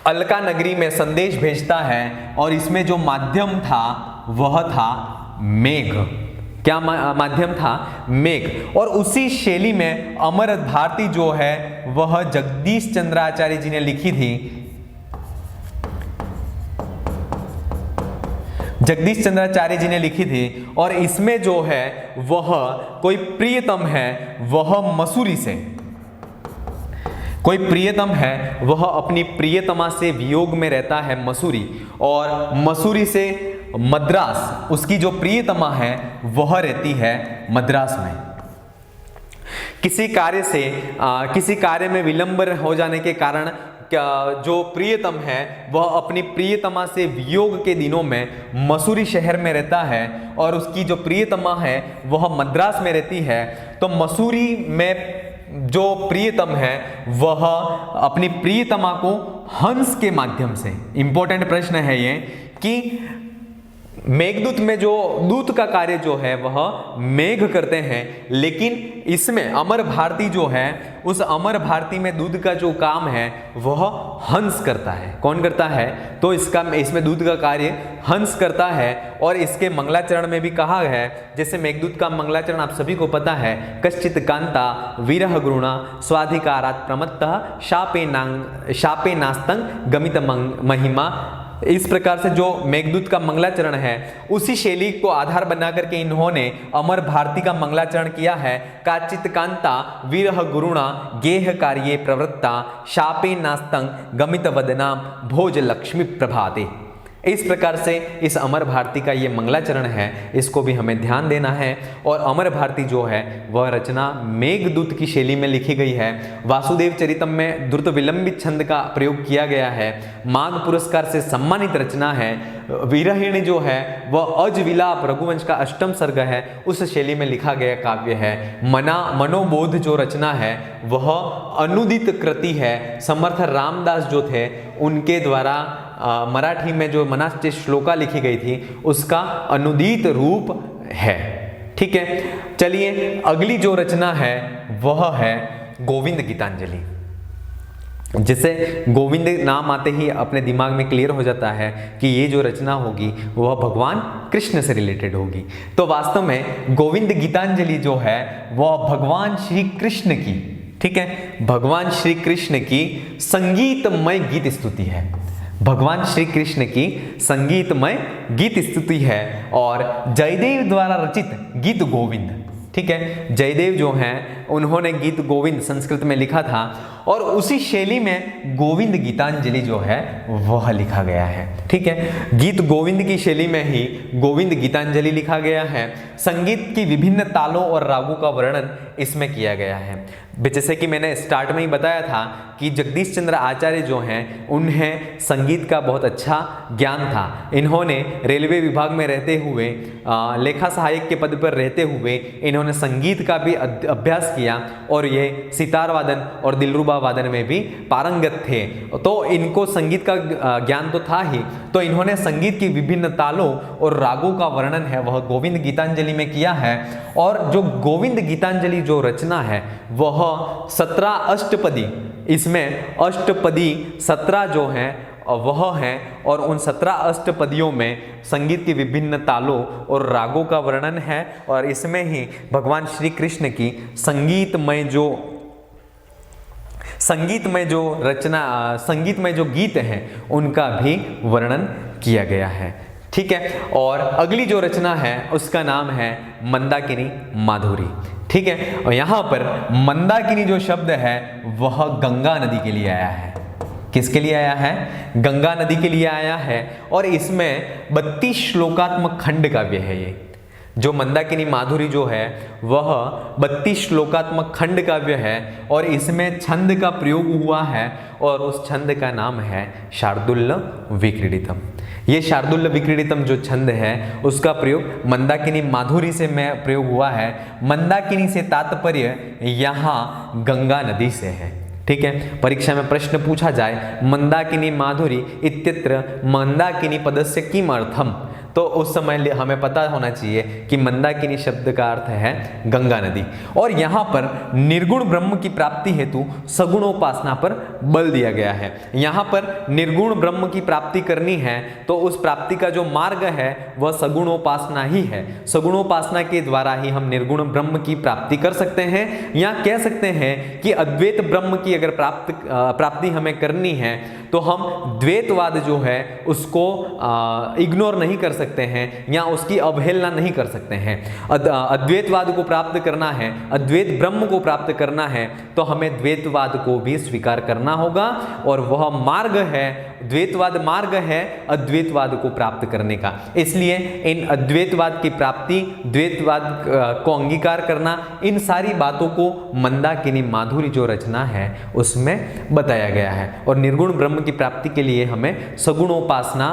अलका नगरी में संदेश भेजता है। और इसमें जो माध्यम था वह था मेघ। क्या माध्यम था? मेघ। और उसी शैली में अमर भारती जो है वह जगदीश चंद्र आचार्य जी ने लिखी थी। जगदीश चंद्राचार्य जी ने लिखी थी। और इसमें जो है वह कोई प्रियतम है वह मसूरी से, कोई प्रियतम है वह अपनी प्रियतमा से वियोग में रहता है मसूरी। और मसूरी से मद्रास, उसकी जो प्रियतमा है वह रहती है मद्रास में। किसी कार्य में विलंब हो जाने के कारण जो प्रियतम है वह अपनी प्रियतमा से वियोग के दिनों में मसूरी शहर में रहता है। और उसकी जो प्रियतमा है वह मद्रास में रहती है। तो मसूरी में जो प्रियतम है वह अपनी प्रियतमा को हंस के माध्यम से, इंपॉर्टेंट प्रश्न है ये, कि मेघदूत में जो दूत का कार्य जो है वह मेघ करते हैं, लेकिन इसमें अमर भारती जो है उस अमर भारती में दूत का जो काम है वह हंस करता है। कौन करता है? तो इसमें दूत का कार्य हंस करता है। और इसके मंगलाचरण में भी कहा है, जैसे मेघदूत का मंगलाचरण आप सभी को पता है, कश्चित कांता विरह गुरुणा स्वाधिकारात् प्रमत्तः शापे नास्तंग गमित महिमा। इस प्रकार से जो मेघदूत का मंगलाचरण है उसी शैली को आधार बना करके इन्होंने अमर भारती का मंगलाचरण किया है। काचित कांता विरह गुरुणा गेह कार्ये प्रवृत्ता शापे नास्तंग गमित वदनाम भोज लक्ष्मी प्रभाते। इस प्रकार से इस अमर भारती का ये मंगलाचरण है, इसको भी हमें ध्यान देना है। और अमर भारती जो है वह रचना मेघदूत की शैली में लिखी गई है। वासुदेव चरितम में द्रुत विलंबित छंद का प्रयोग किया गया है। माघ पुरस्कार से सम्मानित रचना है। विरहिणी जो है वह अज विलाप रघुवंश का 8वां सर्ग है, उस शैली में लिखा गया काव्य है। मनोबोध जो रचना है वह अनुदित कृति है। समर्थ रामदास जो थे उनके द्वारा मराठी में जो मनाष्टे श्लोका लिखी गई थी उसका अनुदित रूप है। ठीक है, चलिए अगली जो रचना है वह है गोविंद गीतांजलि। जिसे गोविंद नाम आते ही अपने दिमाग में क्लियर हो जाता है कि ये जो रचना होगी वह भगवान कृष्ण से रिलेटेड होगी। तो वास्तव में गोविंद गीतांजलि जो है वह भगवान श्री कृष्ण की, ठीक है, भगवान श्री कृष्ण की संगीतमय गीत स्तुति है। भगवान श्री कृष्ण की संगीतमय गीत स्तुति है। और जयदेव द्वारा रचित गीत गोविंद, ठीक है, जयदेव जो हैं उन्होंने गीत गोविंद संस्कृत में लिखा था। और उसी शैली में गोविंद गीतांजलि जो है वह लिखा गया है। ठीक है, गीत गोविंद की शैली में ही गोविंद गीतांजलि लिखा गया है। संगीत की विभिन्न तालों और रागों का वर्णन इसमें किया गया है। जैसे कि मैंने स्टार्ट में ही बताया था कि जगदीश चंद्र आचार्य जो हैं उन्हें संगीत का बहुत अच्छा ज्ञान था। इन्होंने रेलवे विभाग में रहते हुए, लेखा सहायक के पद पर रहते हुए इन्होंने संगीत का भी अभ्यास किया। और ये सितार वादन और दिलरुबा तुबा वादन में भी पारंगत थे, तो इनको संगीत का ज्ञान तो था ही, तो इन्होंने संगीत की विभिन्न तालों और रागों का वर्णन है वह गोविंद गीतांजलि में किया है। और जो गोविंद गीतांजलि जो रचना है वह 17 अष्टपदी, इसमें अष्टपदी 17 जो हैं वह है, और उन 17 अष्टपदियों में संगीत की विभिन्न तालों और रागों का वर्णन है, और इसमें ही भगवान श्री कृष्ण की संगीतमय जो गीत हैं उनका भी वर्णन किया गया है। ठीक है, और अगली जो रचना है उसका नाम है मंदाकिनी माधुरी। ठीक है, और यहाँ पर मंदाकिनी जो शब्द है वह गंगा नदी के लिए आया है। किसके लिए आया है? गंगा नदी के लिए आया है, और इसमें 32 श्लोकात्मक खंड काव्य है। ये जो मंदाकिनी माधुरी जो है वह 32 श्लोकात्मक खंड काव्य है, और इसमें छंद का प्रयोग हुआ है, और उस छंद का नाम है शार्दुल्य विक्रीडितम। ये शार्दुल्य विक्रीडितम जो छंद है उसका प्रयोग मंदाकिनी माधुरी से में प्रयोग हुआ है। मंदाकिनी से तात्पर्य यहाँ गंगा नदी से है। ठीक है, परीक्षा में प्रश्न पूछा जाए मंदाकिनी माधुरी इत्यत्र मंदाकिनी पदस्य किम अर्थम, तो उस समय हमें पता होना चाहिए कि मंदाकिनी शब्द का अर्थ है गंगा नदी। और यहाँ पर निर्गुण ब्रह्म की प्राप्ति हेतु सगुणोपासना पर बल दिया गया है। यहाँ पर निर्गुण ब्रह्म की प्राप्ति करनी है तो उस प्राप्ति का जो मार्ग है वह सगुणोपासना ही है। सगुणोपासना के द्वारा ही हम निर्गुण ब्रह्म की प्राप्ति कर सकते हैं, या कह सकते हैं कि अद्वैत ब्रह्म की अगर प्राप्ति हमें करनी है तो हम द्वैतवाद जो है उसको इग्नोर नहीं कर सकते हैं, या उसकी अवहेलना नहीं कर सकते हैं। अद्वैतवाद को प्राप्त करना है, अद्वैत ब्रह्म को प्राप्त करना है, तो हमें द्वैतवाद को भी स्वीकार करना होगा, और वह मार्ग है, द्वैतवाद मार्ग है अद्वैतवाद को प्राप्त करने का। इसलिए इन अद्वैतवाद की प्राप्ति, द्वैतवाद को अंगीकार करना, इन सारी बातों को मंदाकिनी माधुरी जो रचना है उसमें बताया गया है। और निर्गुण ब्रह्म की प्राप्ति के लिए हमें सगुणोपासना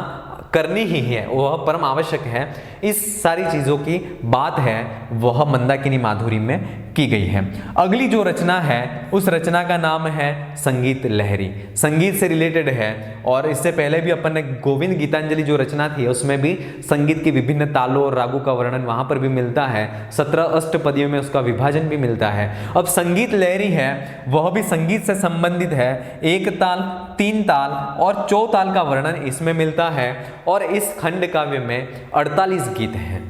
करनी ही है, वह परम आवश्यक है। इस सारी चीज़ों की बात है वह मंदाकिनी माधुरी में की गई है। अगली जो रचना है उस रचना का नाम है संगीत लहरी। संगीत से रिलेटेड है, और इससे पहले भी अपन ने गोविंद गीतांजलि जो रचना थी उसमें भी संगीत की विभिन्न तालों और रागों का वर्णन वहाँ पर भी मिलता है। 17 अष्टपदियों में उसका विभाजन भी मिलता है। अब संगीत लहरी है वह भी संगीत से संबंधित है। 1 ताल, 3 ताल और 4 ताल का वर्णन इसमें मिलता है, और इस खंड काव्य में 48 गीत हैं।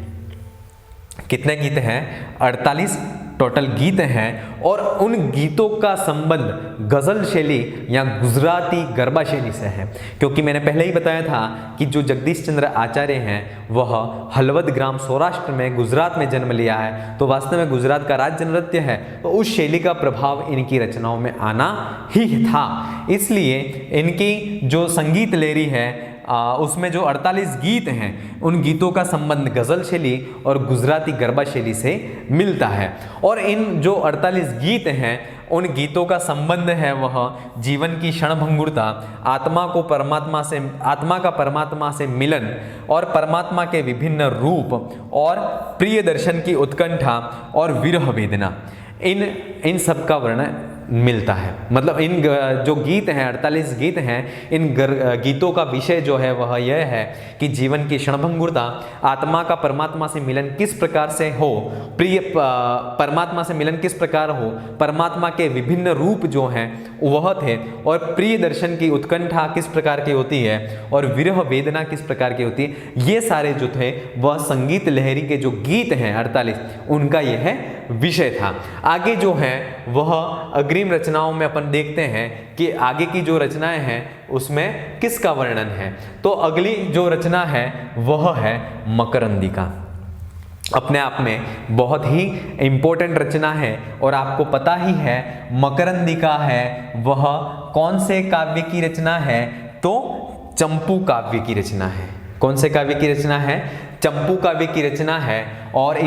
कितने गीत हैं? 48 टोटल गीत हैं, और उन गीतों का संबंध गजल शैली या गुजराती गरबा शैली से है। क्योंकि मैंने पहले ही बताया था कि जो जगदीश चंद्र आचार्य हैं वह हलवद ग्राम सौराष्ट्र में गुजरात में जन्म लिया है, तो वास्तव में गुजरात का राज्य नृत्य है, तो उस शैली का प्रभाव इनकी रचनाओं में आना ही था। इसलिए इनकी जो संगीत लहरी है उसमें जो 48 गीत हैं उन गीतों का संबंध गजल शैली और गुजराती गरबा शैली से मिलता है। और इन जो 48 गीत हैं उन गीतों का संबंध है वह जीवन की क्षणभंगुरता, आत्मा का परमात्मा से मिलन, और परमात्मा के विभिन्न रूप, और प्रिय दर्शन की उत्कंठा और विरह वेदना, इन सब का वर्णन मिलता है। मतलब इन जो गीत हैं 48 गीत हैं, इन गीतों का विषय जो है वह यह है कि जीवन की क्षणभंगुरता, आत्मा का परमात्मा से मिलन किस प्रकार से हो, प्रिय परमात्मा से मिलन किस प्रकार हो, परमात्मा के विभिन्न रूप जो हैं वह थे, और प्रिय दर्शन की उत्कंठा किस प्रकार की होती है, और विरह वेदना किस प्रकार की होती है, ये सारे जो थे वह संगीत लहरी के जो गीत हैं 48 उनका यह विषय था। आगे जो है वह अग्रिम रचनाओं में अपन देखते हैं कि आगे की जो रचनाएं हैं उसमें किसका वर्णन है। तो अगली जो रचना है वह है मकरंदिका। अपने आप में बहुत ही इम्पोर्टेंट रचना है, और आपको पता ही है मकरंदिका है वह कौन से काव्य की रचना है, तो चंपू काव्य की रचना है। कौन से काव्य की रचना है? चंपू काव्य की रचना है, और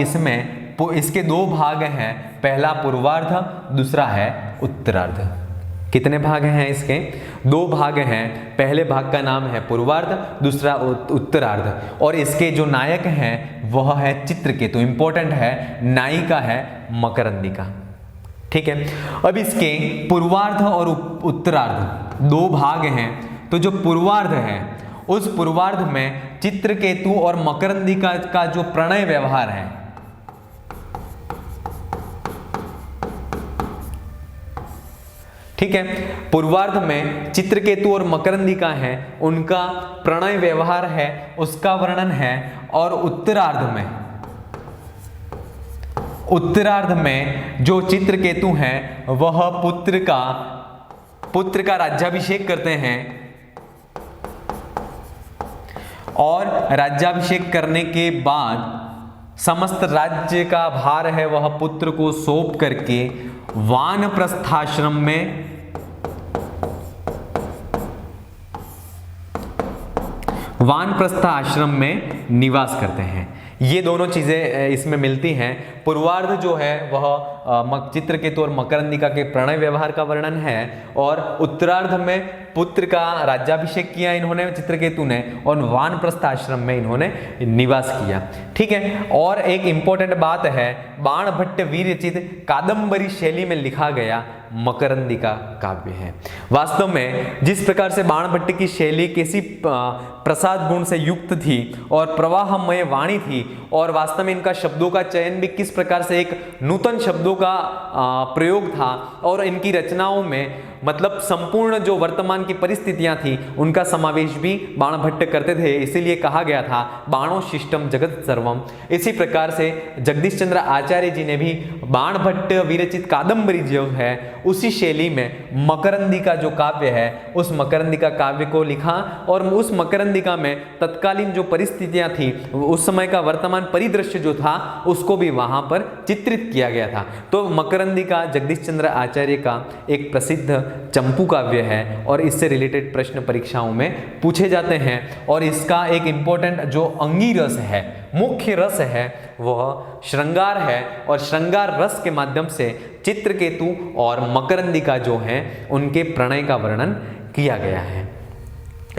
इसके 2 भाग हैं, पहला पूर्वार्ध, दूसरा है उत्तरार्ध। कितने भाग हैं इसके? 2 भाग हैं, पहले भाग का नाम है पूर्वार्ध, दूसरा उत्तरार्ध, और इसके जो नायक हैं वह है चित्रकेतु। इंपॉर्टेंट है, नायिका है मकरंदिका। ठीक है। अब इसके पूर्वार्ध और उत्तरार्ध दो भाग हैं। तो जो पूर्वार्ध है उस पूर्वार्ध में चित्रकेतु और मकरंदिका का जो प्रणय व्यवहार है, ठीक है, पूर्वार्ध में चित्रकेतु और मकरंदिका है, उनका प्रणय व्यवहार है, उसका वर्णन है। और उत्तरार्ध में जो चित्रकेतु हैं वह पुत्र का राज्याभिषेक करते हैं और राज्याभिषेक करने के बाद समस्त राज्य का भार है वह पुत्र को सौंप करके वानप्रस्थ आश्रम में निवास करते हैं। ये दोनों चीजें इसमें मिलती हैं। पूर्वार्ध जो है वह चित्रकेतु और मकरंदिका के प्रणय व्यवहार का वर्णन है और उत्तरार्ध में पुत्र का राज्याभिषेक किया इन्होंने चित्रकेतु ने और वानप्रस्थ आश्रम में इन्होंने निवास किया। ठीक है। और एक इंपॉर्टेंट बात है, बाणभट्ट वीरचित कादंबरी शैली में लिखा गया मकरंदिका काव्य है। वास्तव में जिस प्रकार से बाणभट्ट की शैली कैसी प्रसाद गुण से युक्त थी और प्रवाहमय वाणी थी और वास्तव में इनका शब्दों का चयन भी किस प्रकार से एक नूतन शब्दों का प्रयोग था और इनकी रचनाओं में मतलब संपूर्ण जो वर्तमान की परिस्थितियां थी उनका समावेश भी बाणभट्ट करते थे, इसीलिए कहा गया था बाणो शिष्टम जगत सर्वम। इसी प्रकार से जगदीश चंद्र आचार्य जी ने भी बाणभट्ट विरचित कादंबरी जो है उसी शैली में मकरंदिका जो काव्य है उस मकरंदिका काव्य को लिखा और उस मकरंदिका में तत्कालीन जो परिस्थितियां थी उस समय का वर्तमान परिदृश्य जो था उसको भी वहां पर चित्रित किया गया था। तो मकरंदिका जगदीश चंद्र आचार्य का एक प्रसिद्ध चंपू काव्य है और इससे रिलेटेड प्रश्न परीक्षाओं में पूछे जाते हैं। और इसका एक इंपॉर्टेंट जो अंगी रस है, मुख्य रस है, वह श्रृंगार है और श्रृंगार रस के माध्यम से चित्रकेतु और मकरंदिका जो हैं उनके प्रणय का वर्णन किया गया है।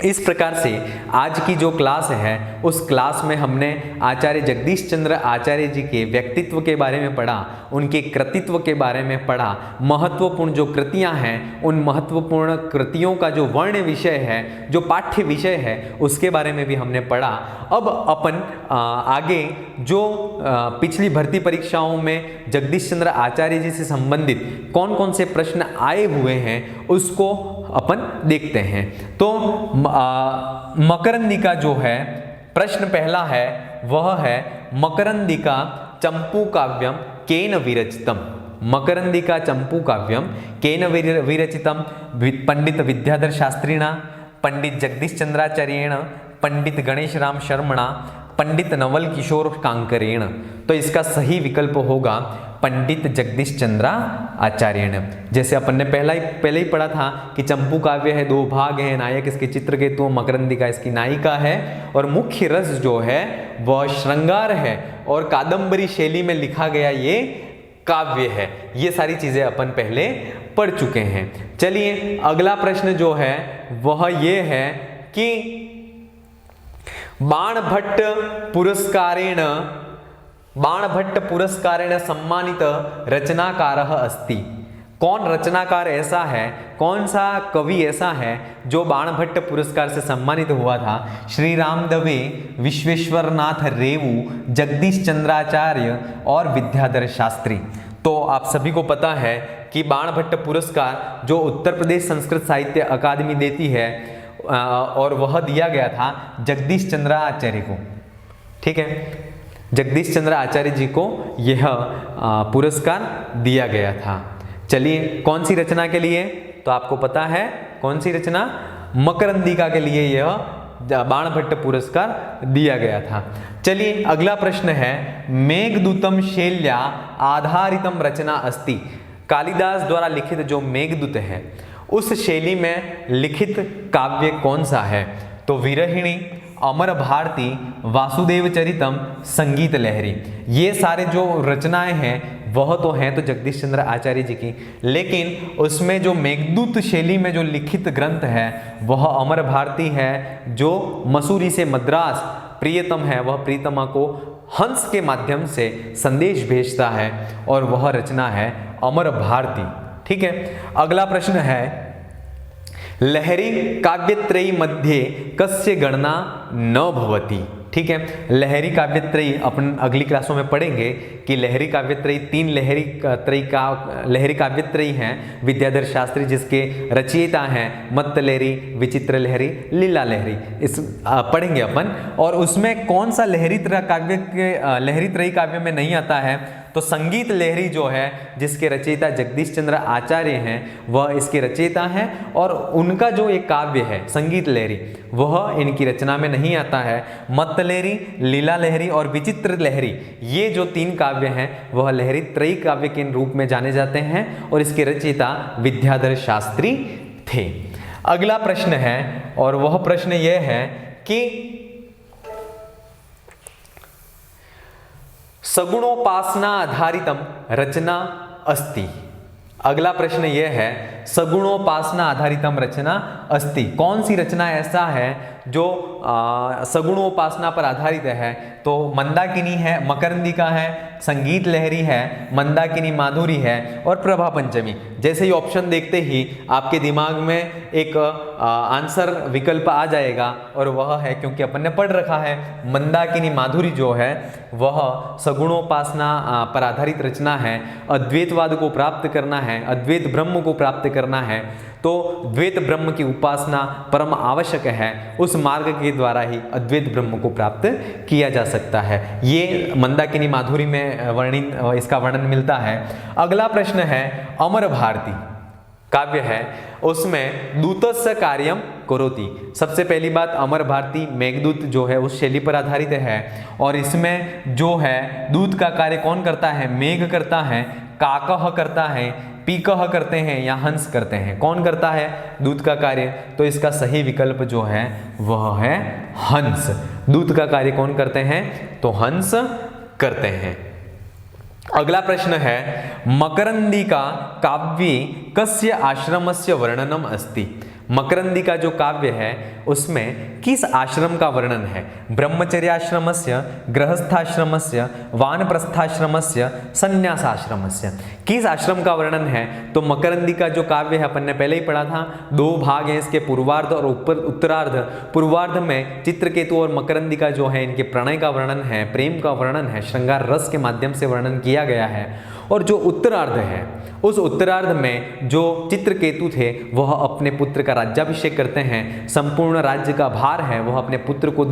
इस प्रकार से आज की जो क्लास है उस क्लास में हमने आचार्य जगदीश चंद्र आचार्य जी के व्यक्तित्व के बारे में पढ़ा, उनके कृतित्व के बारे में पढ़ा, महत्वपूर्ण जो कृतियां हैं उन महत्वपूर्ण कृतियों का जो वर्ण विषय है, जो पाठ्य विषय है उसके बारे में भी हमने पढ़ा। अब अपन आगे जो पिछली भर्ती परीक्षाओं में जगदीश चंद्र आचार्य जी से संबंधित कौन कौन से प्रश्न आए हुए हैं उसको अपन देखते हैं। तो मकरंदिका जो है, प्रश्न पहला है वह है मकरंदिका चंपू काव्यम केन विरचितम। मकरंदिका चंपू काव्यम केन विरचितम? पंडित विद्याधर शास्त्रिणा, पंडित जगदीश चंद्राचार्येण, पंडित गणेश राम शर्मणा, पंडित नवल किशोर कांकरेण। तो इसका सही विकल्प होगा पंडित जगदीश चंद्रा आचार्य ने। जैसे अपन ने पहले ही पढ़ा था कि चंपू काव्य है, दो भाग हैं, नायक इसके चित्रकेतु, मकरंदिका इसकी नायिका है और मुख्य रस जो है वह श्रृंगार है और कादंबरी शैली में लिखा गया ये काव्य है। ये सारी चीजें अपन पहले पढ़ चुके हैं। चलिए अगला प्रश्न जो है वह ये है कि बाणभट्ट पुरस्कारेण सम्मानित रचनाकारः अस्ति। कौन रचनाकार ऐसा है, कौन सा कवि ऐसा है जो बाणभट्ट पुरस्कार से सम्मानित हुआ था? श्री राम दवे, विश्वेश्वरनाथ रेवू, जगदीश चंद्राचार्य और विद्याधर शास्त्री। तो आप सभी को पता है कि बाणभट्ट पुरस्कार जो उत्तर प्रदेश संस्कृत साहित्य अकादमी देती है और वह दिया गया था जगदीश चंद्र आचार्य को। ठीक है, जगदीश चंद्र आचार्य जी को यह पुरस्कार दिया गया था। चलिए कौन सी रचना के लिए? तो आपको पता है कौन सी रचना? मकरंदिका के लिए यह बाणभट्ट पुरस्कार दिया गया था। चलिए अगला प्रश्न है, मेघदूतम शैल्या आधारितम रचना अस्ति। कालिदास द्वारा लिखित जो मेघदूत है उस शैली में लिखित काव्य कौन सा है? तो विरहिणी, अमर भारती, वासुदेव चरितम, संगीत लहरी। ये सारे जो रचनाएं हैं वह तो हैं तो जगदीश चंद्र आचार्य जी की, लेकिन उसमें जो मेघदूत शैली में जो लिखित ग्रंथ है वह अमर भारती है जो मसूरी से मद्रास प्रियतम है, वह प्रीतमा को हंस के माध्यम से संदेश भेजता है और वह रचना है अमर भारती। ठीक है, अगला प्रश्न है लहरी काव्यत्रयी मध्ये कस्य गणना न भवति। ठीक है, लहरी काव्यत्रयी अपन अगली क्लासों में पढ़ेंगे कि लहरी काव्यत्रयी, तीन लहरी काव्यत्रयी हैं विद्याधर शास्त्री, जिसके रचयिता हैं मत्त लहरी, विचित्र लहरी, लीला लहरी, इस पढ़ेंगे अपन। और उसमें कौन सा लहरी त्रयी काव्य में नहीं आता है, तो संगीत लहरी जो है जिसके रचयिता जगदीश चंद्र आचार्य हैं वह इसके रचयिता हैं, और उनका जो एक काव्य है संगीत लहरी वह इनकी रचना में नहीं आता है। मत्त लहरी, लीला लहरी और विचित्र लहरी, ये जो तीन काव्य हैं वह लहरी त्रयी काव्य के रूप में जाने जाते हैं और इसके रचयिता विद्याधर शास्त्री थे। अगला प्रश्न है और वह प्रश्न यह है कि सगुणोपासना आधारितम रचना अस्ति। अगला प्रश्न यह है सगुणोपासना आधारितम रचना अस्ति, कौन सी रचना ऐसा है जो सगुणोपासना पर आधारित है। तो मंदाकिनी है, मकरंदिका है, संगीत लहरी है, मंदाकिनी माधुरी है और प्रभा पंचमी। जैसे ही ऑप्शन देखते ही आपके दिमाग में एक आंसर विकल्प आ जाएगा और वह है, क्योंकि अपन ने पढ़ रखा है, मंदाकिनी माधुरी जो है वह सगुणोपासना पर आधारित रचना है। अद्वैतवाद को प्राप्त करना है, अद्वैत ब्रह्म को प्राप्त करना है, तो द्वैत ब्रह्म की उपासना परम आवश्यक है। उस मार्ग के द्वारा ही अद्वैत ब्रह्म को प्राप्त किया जा सकता है। ये मंदाकिनी माधुरी में इसका वर्णन मिलता है। अगला प्रश्न है अमर भारती काव्य है, उसमें दूतस्य कार्यम करोति। सबसे पहली बात, अमर भारती मेघदूत जो है उस शैली पर आधारित है और इसमें जो है दूत का कार्य कौन करता है, मेघ करता है, काकः करता है, पीकः करते हैं या हंस करते हैं। कौन करता है दूत का कार्य, तो इसका सही विकल्प जो है वह है हंस। दूत का कार्य कौन करते हैं, तो हंस करते हैं। अगला प्रश्न है मकरंदिका काव्ये कस्य आश्रमस्य वर्णनम अस्ति। मकरंदिका जो काव्य है उसमें किस आश्रम का वर्णन है, ब्रह्मचर्याश्रमस्य, गृहस्थाश्रमस्य, वानप्रस्थाश्रमस्य, संन्यासाश्रमस्य, किस आश्रम का वर्णन है। तो मकरंदिका जो काव्य है अपन ने पहले ही पढ़ा था, दो भाग हैं इसके, पूर्वार्ध और उत्तरार्ध। पूर्वार्ध में चित्रकेतु और मकरंदिका जो है इनके प्रणय का वर्णन है, प्रेम का वर्णन है, श्रृंगार रस के माध्यम से वर्णन किया गया है। और जो उत्तरार्ध है उस उत्तरार्ध में जो चित्रकेतु थे वह अपने पुत्र का राज्याभिषेक करते हैं, संपूर्ण राज्य का भार है वह अपने पुत्र को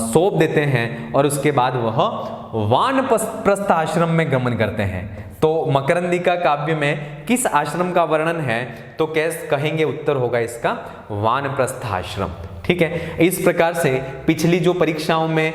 सौंप देते हैं और उसके बाद वह वानप्रस्थ आश्रम में गमन करते हैं। तो मकरंदिका काव्य में किस आश्रम का वर्णन है, तो कैसे कहेंगे, उत्तर होगा इसका वानप्रस्थ आश्रम। ठीक है, इस प्रकार से पिछली जो परीक्षाओं में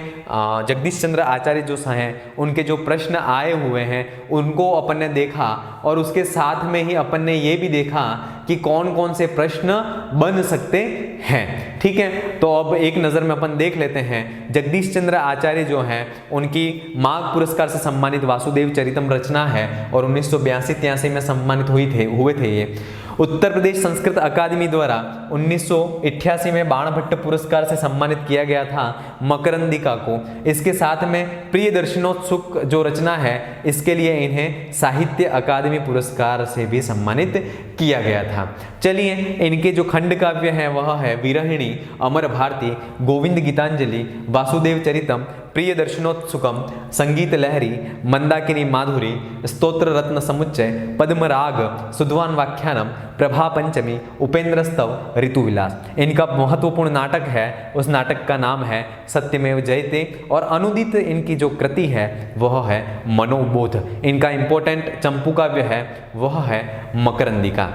जगदीश चंद्र आचार्य जो हैं उनके जो प्रश्न आए हुए हैं उनको अपन ने देखा और उसके साथ में ही अपन ने ये भी देखा कि कौन कौन से प्रश्न बन सकते हैं। ठीक है, तो अब एक नज़र में अपन देख लेते हैं। जगदीश चंद्र आचार्य जो हैं उनकी माघ पुरस्कार से सम्मानित वासुदेव चरितम रचना है और 1982-83 में सम्मानित हुए थे ये। उत्तर प्रदेश संस्कृत अकादमी द्वारा 1988 में बाणभट्ट पुरस्कार से सम्मानित किया गया था मकरंदिका को। इसके साथ में प्रियदर्शनोत्सुक जो रचना है इसके लिए इन्हें साहित्य अकादमी पुरस्कार से भी सम्मानित किया गया था। चलिए, इनके जो खंड काव्य हैं वह है विरहिणी, अमर भारती, गोविंद गीतांजलि, वासुदेव चरितम, प्रियदर्शनोत्सुकम, संगीत लहरी, मंदाकिनी माधुरी, स्तोत्र रत्न समुच्चय, पद्मराग, सुध्वान व्याख्यानम, प्रभा पंचमी, उपेंद्र स्तव, ऋतुविलास। इनका महत्वपूर्ण नाटक है, उस नाटक का नाम है सत्यमेव जयते और अनुदित इनकी जो कृति है वह है मनोबोध। इनका इंपॉर्टेंट चंपू काव्य है वह है मकरंदिका।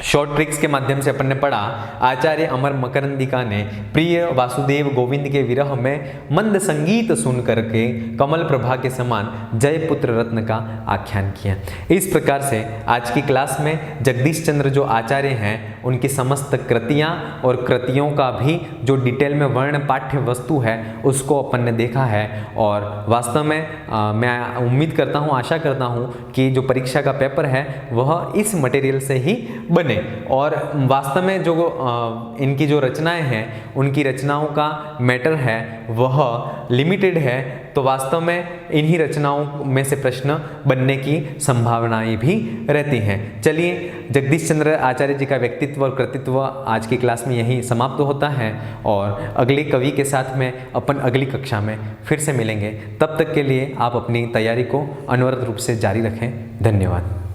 शॉर्ट ट्रिक्स के माध्यम से अपन ने पढ़ा, आचार्य अमर मकरंदिका ने प्रिय वासुदेव गोविंद के विरह में मंद संगीत सुन करके कमल प्रभा के समान जय पुत्र रत्न का आख्यान किया। इस प्रकार से आज की क्लास में जगदीश चंद्र जो आचार्य हैं उनकी समस्त कृतियाँ और कृतियों का भी जो डिटेल में वर्ण पाठ्य वस्तु है उसको अपन ने देखा है। और वास्तव में मैं उम्मीद करता हूँ, आशा करता हूँ कि जो परीक्षा का पेपर है वह इस मटेरियल से ही बने। और वास्तव में जो इनकी जो रचनाएं हैं उनकी रचनाओं का मैटर है वह लिमिटेड है, तो वास्तव में इन्हीं रचनाओं में से प्रश्न बनने की संभावनाएं भी रहती हैं। चलिए, जगदीश चंद्र आचार्य जी का व्यक्तित्व और कृतित्व आज की क्लास में यही समाप्त होता है और अगले कवि के साथ में अपन अगली कक्षा में फिर से मिलेंगे। तब तक के लिए आप अपनी तैयारी को अनवरत रूप से जारी रखें। धन्यवाद।